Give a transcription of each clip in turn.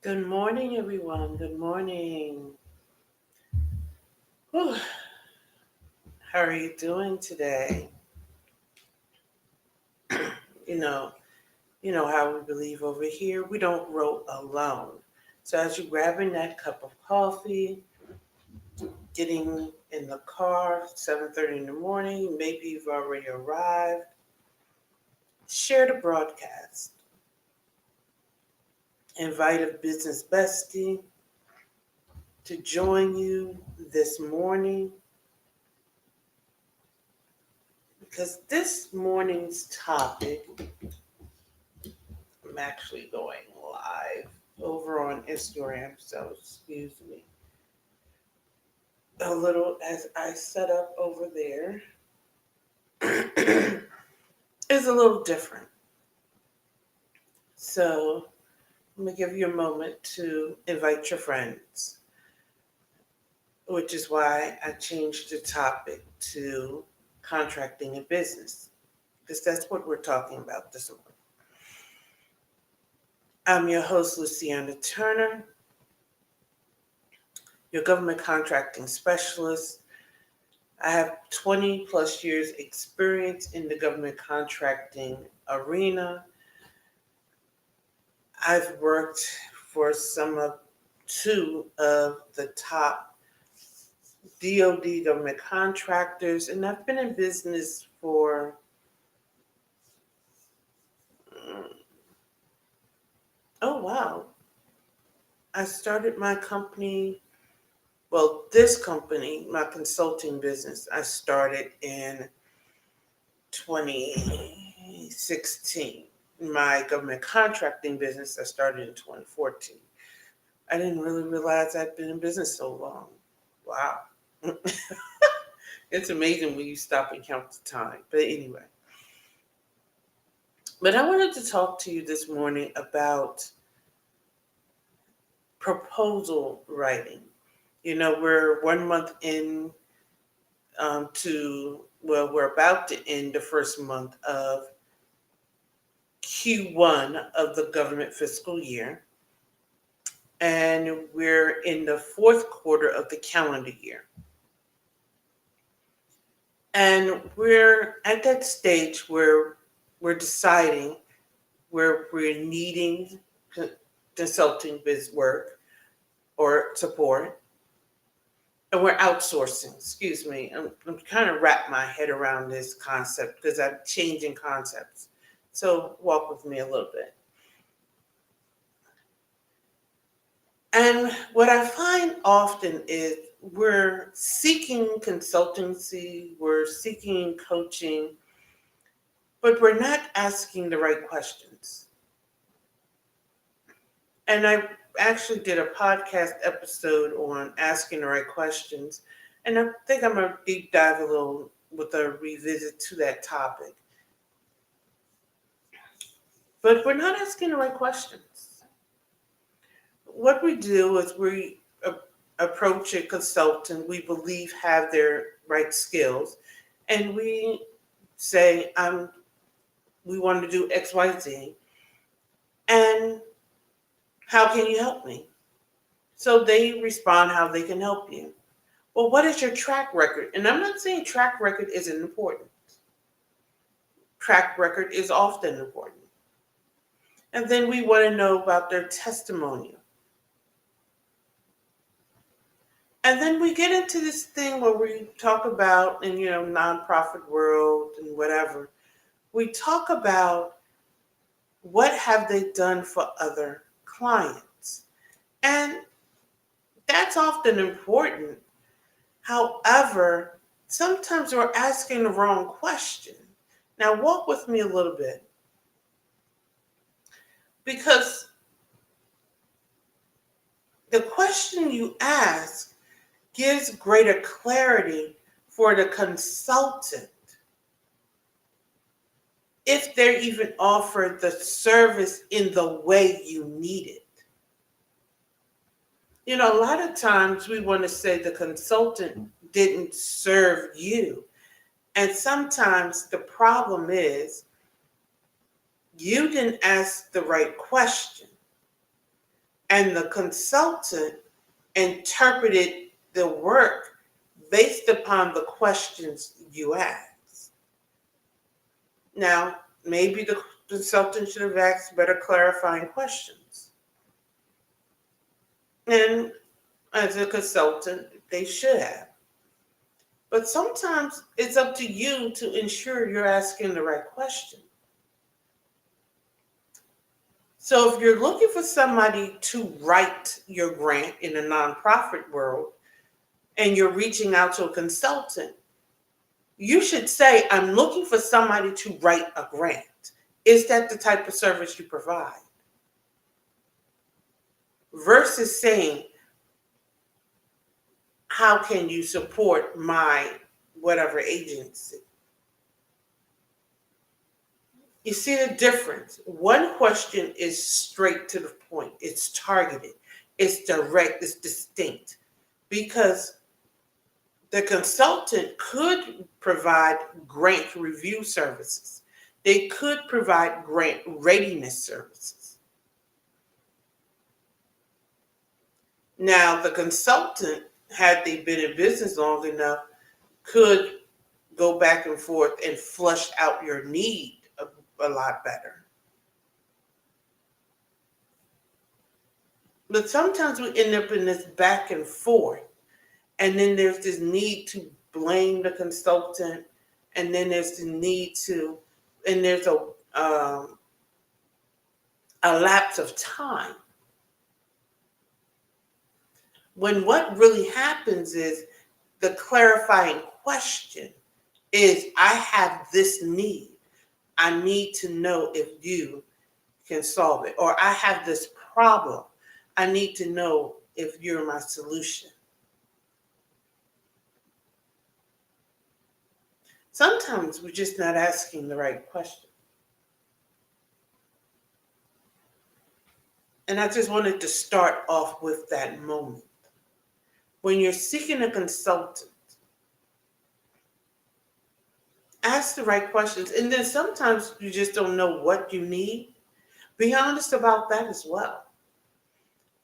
Good morning, everyone. Good morning. Whew. How are you doing today? You know, you know how we believe over here. We don't grow alone. So as you're grabbing that cup of coffee, getting in the car, 7:30 in the morning, maybe you've already arrived. Share the broadcast. Invite a business bestie to join you this morning because this morning's topic I'm actually going live over on Instagram, so excuse me a little as I set up over there is a little different. So I'm gonna give you a moment to invite your friends, which is why I changed the topic to contracting in business, because that's what we're talking about this morning. I'm your host, Luciana Turner, your government contracting specialist. I have 20 plus years experience in the government contracting arena. I've worked for two of the top DoD government contractors, and I've been in business for oh wow. I started my company, well, this company, my consulting business, I started in 2016. My government contracting business, I started in 2014. I didn't really realize I'd been in business so long. Wow. It's amazing when you stop and count the time. But anyway, but I wanted to talk to you this morning about proposal writing. We're 1 month in we're about to end the first month of Q1 of the government fiscal year, and we're in the fourth quarter of the calendar year. And we're at that stage where we're deciding where we're needing consulting biz work or support, and we're outsourcing. Excuse me. I'm trying to wrap my head around this concept because I'm changing concepts. So walk with me a little bit. And what I find often is we're seeking consultancy, we're seeking coaching, but we're not asking the right questions. And I actually did a podcast episode on asking the right questions. And I think I'm going to deep dive a little with a revisit to that topic. But we're not asking the right questions. What we do is we approach a consultant we believe have their right skills, and we say, we want to do XYZ, and how can you help me? So they respond how they can help you. Well, what is your track record? And I'm not saying track record isn't important. Track record is often important. And then we want to know about their testimonial. And then we get into this thing where we talk about, in nonprofit world and whatever, we talk about what have they done for other clients. And that's often important. However, sometimes we're asking the wrong question. Now, walk with me a little bit. Because the question you ask gives greater clarity for the consultant if they're even offered the service in the way you need it. A lot of times we want to say the consultant didn't serve you. And sometimes the problem is you didn't ask the right question. and the consultant interpreted the work based upon the questions you asked. Now, maybe the consultant should have asked better clarifying questions. And as a consultant, they should have. But sometimes it's up to you to ensure you're asking the right question. So if you're looking for somebody to write your grant in a nonprofit world and you're reaching out to a consultant, you should say, I'm looking for somebody to write a grant. Is that the type of service you provide? Versus saying, how can you support my whatever agency? You see the difference? One question is straight to the point. It's targeted. It's direct. It's distinct. Because the consultant could provide grant review services. They could provide grant readiness services. Now, the consultant, had they been in business long enough, could go back and forth and flush out your need a lot better. But sometimes we end up in this back and forth, and then there's this need to blame the consultant, and then there's the need to, and there's a lapse of time. When what really happens is the clarifying question is, I have this need. I need to know if you can solve it. Or I have this problem. I need to know if you're my solution. Sometimes we're just not asking the right question. And I just wanted to start off with that moment. When you're seeking a consultant, ask the right questions. And then sometimes you just don't know what you need. Be honest about that as well.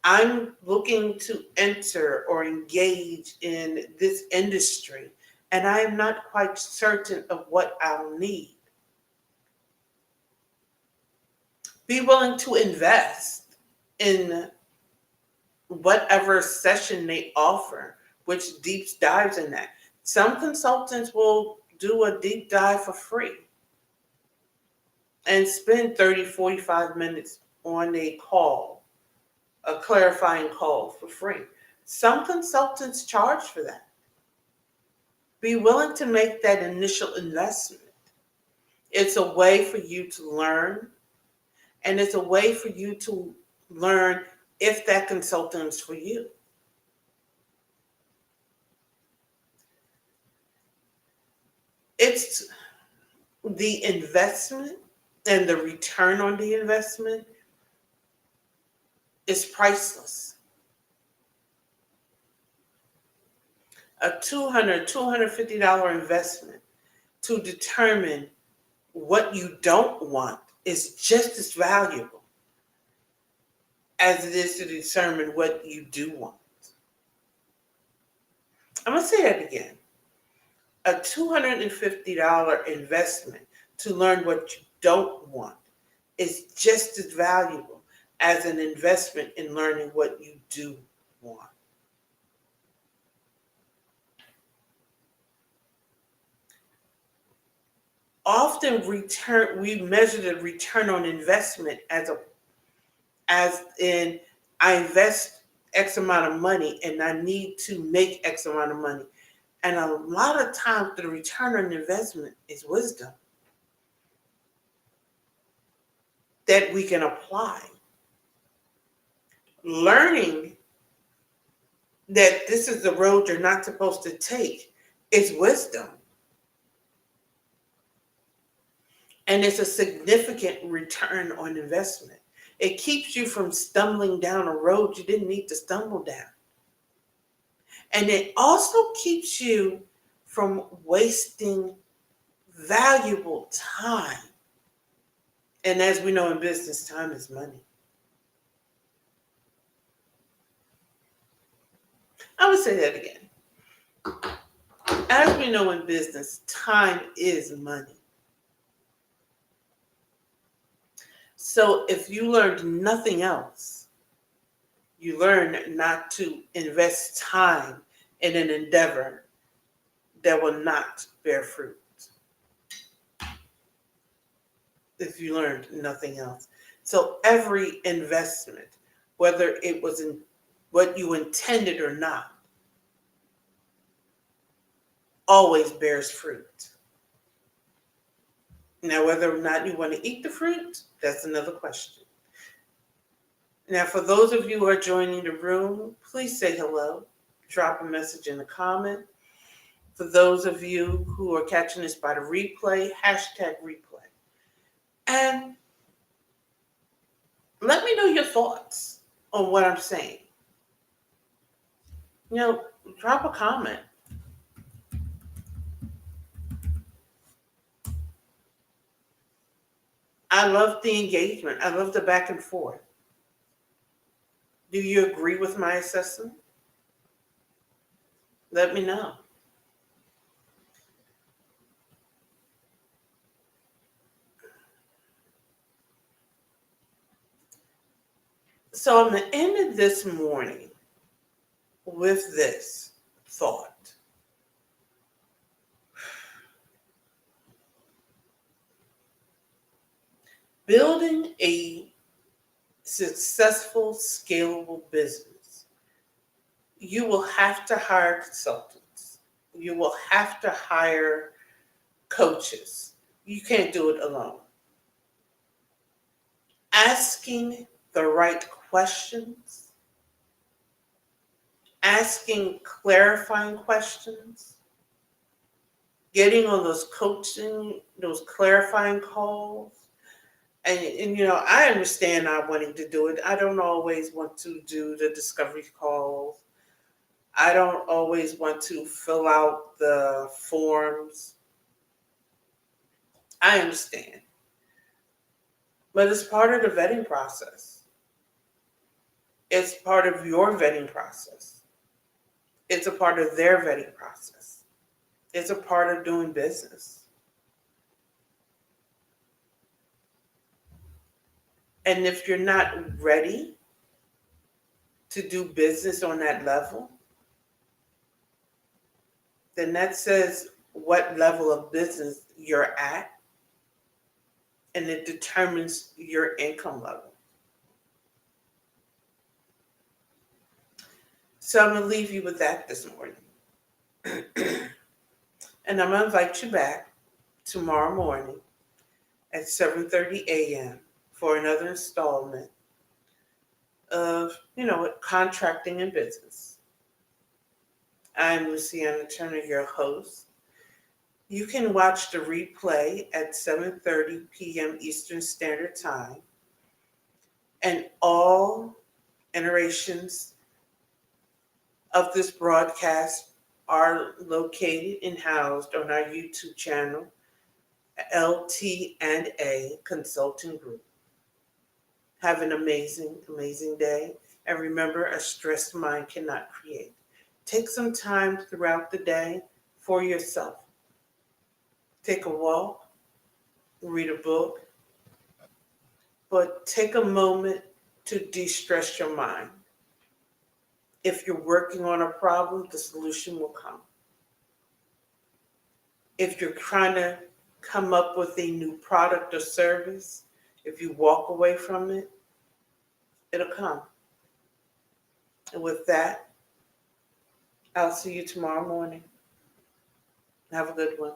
I'm looking to enter or engage in this industry, and I am not quite certain of what I'll need. Be willing to invest in whatever session they offer, which deep dives in that. Some consultants will do a deep dive for free and spend 30, 45 minutes on a call, a clarifying call for free. Some consultants charge for that. Be willing to make that initial investment. It's a way for you to learn, and it's a way for you to learn if that consultant is for you. It's the investment and the return on the investment is priceless. A $200, $250 investment to determine what you don't want is just as valuable as it is to determine what you do want. I'm going to say that again. A $250 investment to learn what you don't want is just as valuable as an investment in learning what you do want. Often we measure the return on investment as in, I invest X amount of money and I need to make X amount of money. And a lot of times the return on investment is wisdom that we can apply. Learning that this is the road you're not supposed to take is wisdom. And it's a significant return on investment. It keeps you from stumbling down a road you didn't need to stumble down. And it also keeps you from wasting valuable time. And as we know in business, time is money. I would say that again. As we know in business, time is money. So if you learned nothing else, you learn not to invest time in an endeavor that will not bear fruit. If you learned nothing else. So every investment, whether it was in what you intended or not, always bears fruit. Now, whether or not you want to eat the fruit, that's another question. Now, for those of you who are joining the room, please say hello. Drop a message in the comment. For those of you who are catching this by the replay, hashtag replay. And let me know your thoughts on what I'm saying. You know, drop a comment. I love the engagement. I love the back and forth. Do you agree with my assessment? Let me know. So I'm going to end it this morning with this thought. Building a successful, scalable business, you will have to hire consultants. You will have to hire coaches. You can't do it alone. Asking the right questions, asking clarifying questions, getting on those coaching, those clarifying calls. And you know, I understand not wanting to do it. I don't always want to do the discovery calls. I don't always want to fill out the forms. I understand. But it's part of the vetting process. It's part of your vetting process. It's a part of their vetting process. It's a part of doing business. And if you're not ready to do business on that level, then that says what level of business you're at, and it determines your income level. So I'm going to leave you with that this morning. And I'm going to invite you back tomorrow morning at 7:30 a.m. for another installment of, contracting and business. I'm Luciana Turner, your host. You can watch the replay at 7:30 p.m. Eastern Standard Time. And all iterations of this broadcast are located and housed on our YouTube channel, LT&A Consulting Group. Have an amazing, amazing day. And remember, a stressed mind cannot create. Take some time throughout the day for yourself. Take a walk, read a book, but take a moment to de-stress your mind. If you're working on a problem, the solution will come. If you're trying to come up with a new product or service, if you walk away from it, it'll come. And with that, I'll see you tomorrow morning. Have a good one.